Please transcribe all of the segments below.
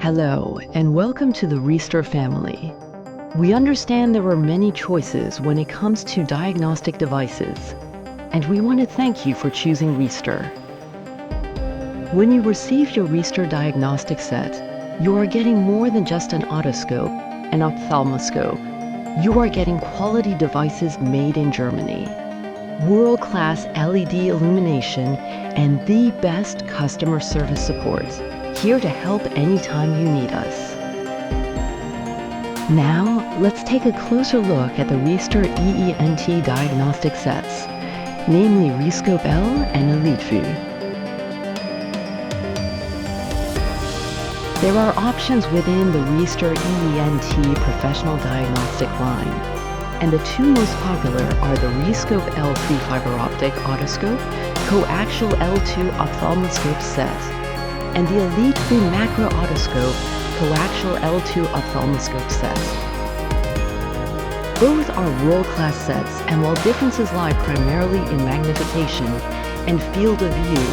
Hello, and welcome to the Riester family. We understand there are many choices when it comes to diagnostic devices, and we want to thank you for choosing Riester. When you receive your Riester diagnostic set, you are getting more than just an otoscope, an ophthalmoscope. You are getting quality devices made in Germany, world-class LED illumination, and the best customer service support, here to help anytime you need us. Now, let's take a closer look at the Riester EENT diagnostic sets, namely Riscope L and elitevue. There are options within the Riester EENT professional diagnostic line, and the two most popular are the Riscope L3 fiber optic otoscope, coaxial L2 ophthalmoscope set, and the elitevue macro otoscope, coaxial L2 ophthalmoscope set. Both are world-class sets, and while differences lie primarily in magnification and field of view,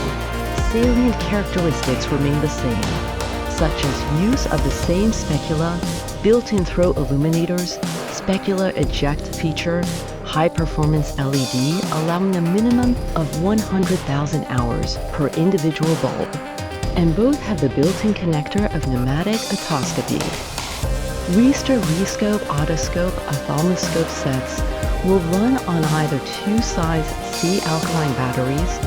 salient characteristics remain the same, such as use of the same specula, built-in throat illuminators, specula eject feature, high-performance LED allowing a minimum of 100,000 hours per individual bulb, and both have the built-in connector of pneumatic otoscopy. Riester Riscope otoscope ophthalmoscope sets will run on either two size C alkaline batteries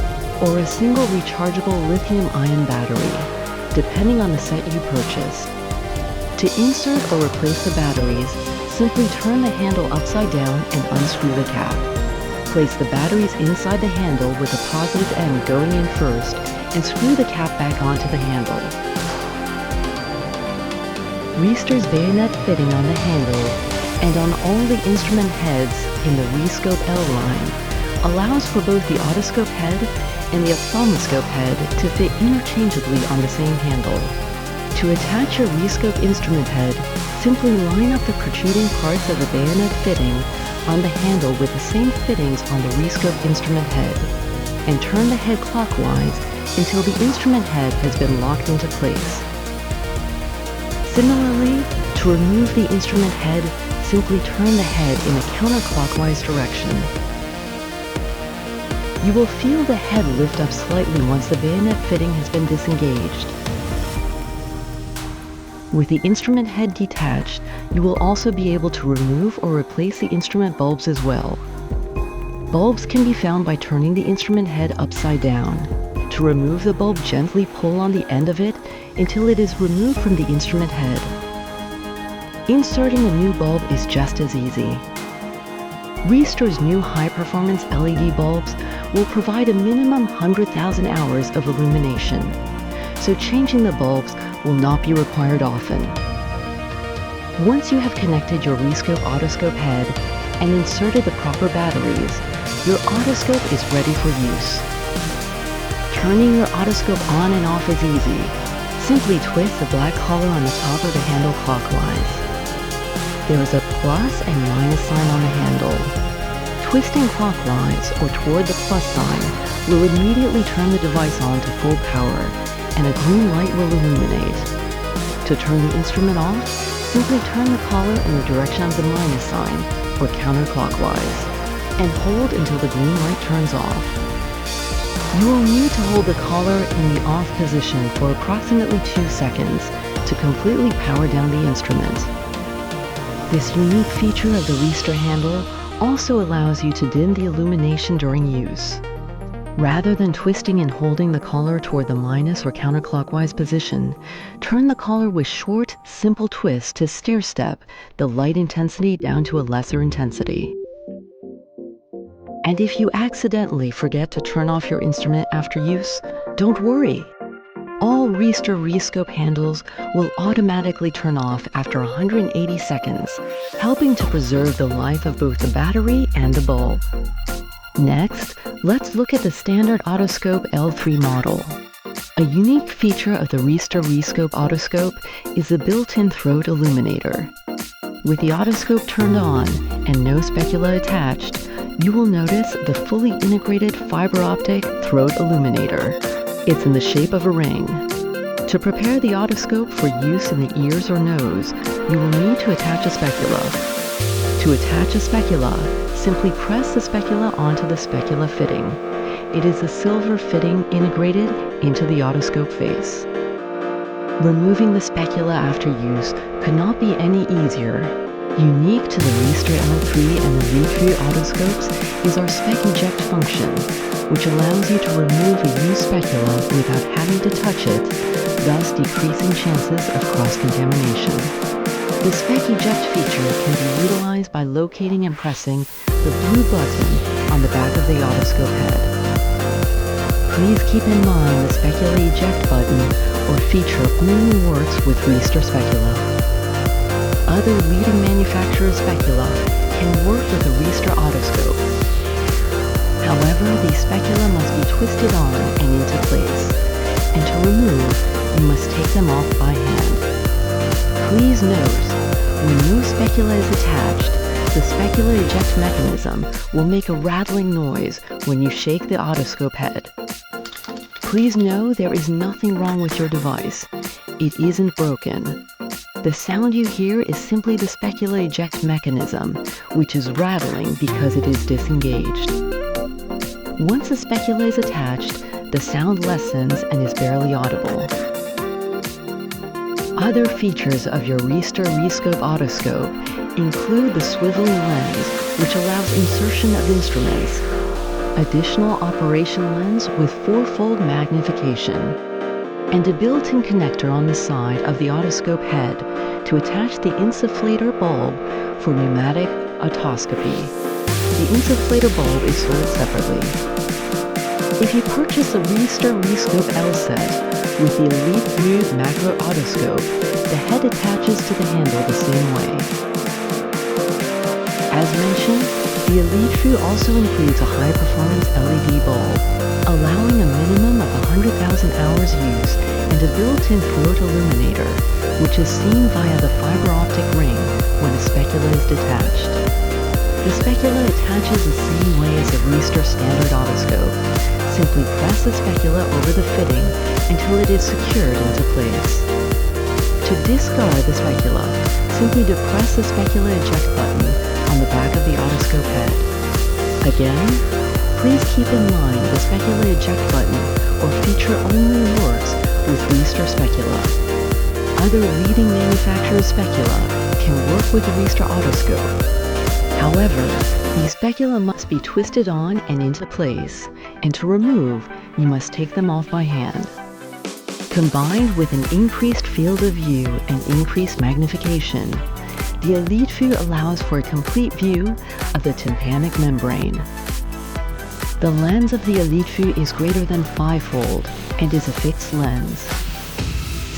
or a single rechargeable lithium-ion battery, depending on the set you purchase. To insert or replace the batteries, simply turn the handle upside down and unscrew the cap. Place the batteries inside the handle with the positive end going in first and screw the cap back onto the handle. Riester's bayonet fitting on the handle and on all the instrument heads in the Riscope L line allows for both the otoscope head and the ophthalmoscope head to fit interchangeably on the same handle. To attach your Riscope instrument head, simply line up the protruding parts of the bayonet fitting on the handle with the same fittings on the Riscope instrument head, and turn the head clockwise until the instrument head has been locked into place. Similarly, to remove the instrument head, simply turn the head in a counterclockwise direction. You will feel the head lift up slightly once the bayonet fitting has been disengaged. With the instrument head detached, you will also be able to remove or replace the instrument bulbs as well. Bulbs can be found by turning the instrument head upside down. To remove the bulb, gently pull on the end of it until it is removed from the instrument head. Inserting a new bulb is just as easy. Riester's new high-performance LED bulbs will provide a minimum 100,000 hours of illumination, so changing the bulbs will not be required often. Once you have connected your Riscope otoscope head and inserted the proper batteries, your otoscope is ready for use. Turning your otoscope on and off is easy. Simply twist the black collar on the top of the handle clockwise. There is a plus and minus sign on the handle. Twisting clockwise or toward the plus sign will immediately turn the device on to full power, and a green light will illuminate. To turn the instrument off, simply turn the collar in the direction of the minus sign, or counterclockwise, and hold until the green light turns off. You will need to hold the collar in the off position for approximately 2 seconds to completely power down the instrument. This unique feature of the Riester handle also allows you to dim the illumination during use. Rather than twisting and holding the collar toward the minus or counterclockwise position, turn the collar with short, simple twists to stair-step the light intensity down to a lesser intensity. And if you accidentally forget to turn off your instrument after use, don't worry. All Riester Riscope handles will automatically turn off after 180 seconds, helping to preserve the life of both the battery and the bulb. Next, let's look at the standard otoscope L3 model. A unique feature of the Riester Riscope otoscope is the built-in throat illuminator. With the otoscope turned on and no specula attached, you will notice the fully integrated fiber optic throat illuminator. It's in the shape of a ring. To prepare the otoscope for use in the ears or nose, you will need to attach a specula. To attach a specula, simply press the specula onto the specula fitting. It is a silver fitting integrated into the otoscope face. Removing the specula after use could not be any easier. Unique to the Riester L3 and the elitevue otoscopes is our spec eject function, which allows you to remove a used specula without having to touch it, thus decreasing chances of cross-contamination. The spec eject feature can be utilized by locating and pressing the blue button on the back of the otoscope head. Please keep in mind the specula eject button or feature only works with Riester specula. Other leading manufacturers' specula can work with a Riester otoscope. However, these specula must be twisted on and into place, and to remove, you must take them off by hand. Please note, when no specula is attached, the specula eject mechanism will make a rattling noise when you shake the otoscope head. Please know there is nothing wrong with your device. It isn't broken. The sound you hear is simply the specula eject mechanism, which is rattling because it is disengaged. Once the specula is attached, the sound lessens and is barely audible. Other features of your Riester Rescope otoscope include the swiveling lens, which allows insertion of instruments, additional operation lens with 4-fold magnification, and a built-in connector on the side of the otoscope head to attach the insufflator bulb for pneumatic otoscopy. The insufflator bulb is sold separately. If you purchase a Riester Rescope L set with the elitevue macro otoscope, the head attaches to the handle the same way. As mentioned, the elitevue also includes a high-performance LED bulb, allowing a minimum of 100,000 hours use and a built-in float illuminator, which is seen via the fiber optic ring when a specula is detached. The specula attaches the same way as a Riester standard otoscope. Simply press the specula over the fitting until it is secured into place. To discard the specula, simply depress the specula eject button on the back of the otoscope head. Again, please keep in mind the specula eject button or feature only works with Riester specula. Other leading manufacturers' specula can work with the Riester otoscope. However, these specula must be twisted on and into place, and to remove, you must take them off by hand. Combined with an increased field of view and increased magnification, the elitevue allows for a complete view of the tympanic membrane. The lens of the elitevue is greater than 5-fold and is a fixed lens.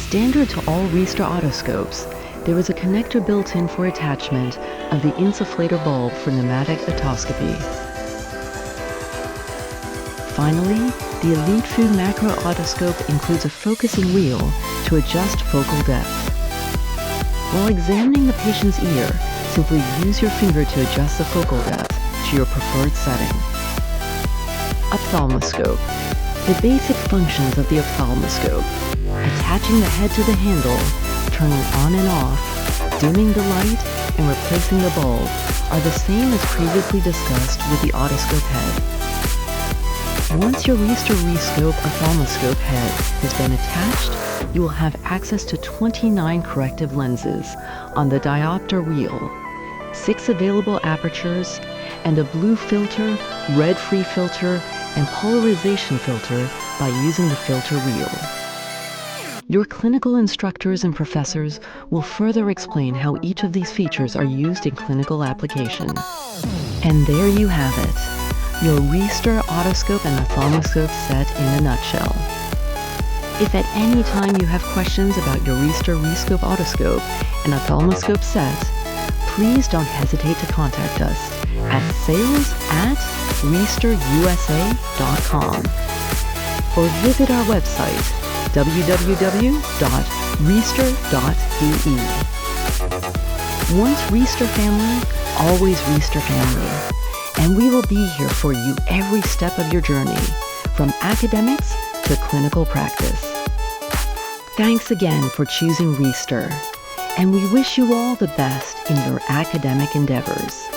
Standard to all Riester otoscopes, there is a connector built in for attachment of the insufflator bulb for pneumatic otoscopy. Finally, the elitevue macro otoscope includes a focusing wheel to adjust focal depth. While examining the patient's ear, simply use your finger to adjust the focal depth to your preferred setting. Ophthalmoscope. The basic functions of the ophthalmoscope: attaching the head to the handle, turning on and off, dimming the light, and replacing the bulb are the same as previously discussed with the otoscope head. Once your Riester Rescope ophthalmoscope head has been attached, you will have access to 29 corrective lenses on the diopter wheel, 6 available apertures, and a blue filter, red-free filter, and polarization filter by using the filter wheel. Your clinical instructors and professors will further explain how each of these features are used in clinical application. And there you have it, your Riester otoscope and ophthalmoscope set in a nutshell. If at any time you have questions about your Riester Rescope otoscope and ophthalmoscope set, please don't hesitate to contact us at sales@riesterusa.com or visit our website www.riester.de. Once Riester family, always Riester family, and we will be here for you every step of your journey, from academics to clinical practice. Thanks again for choosing Riester, and we wish you all the best in your academic endeavors.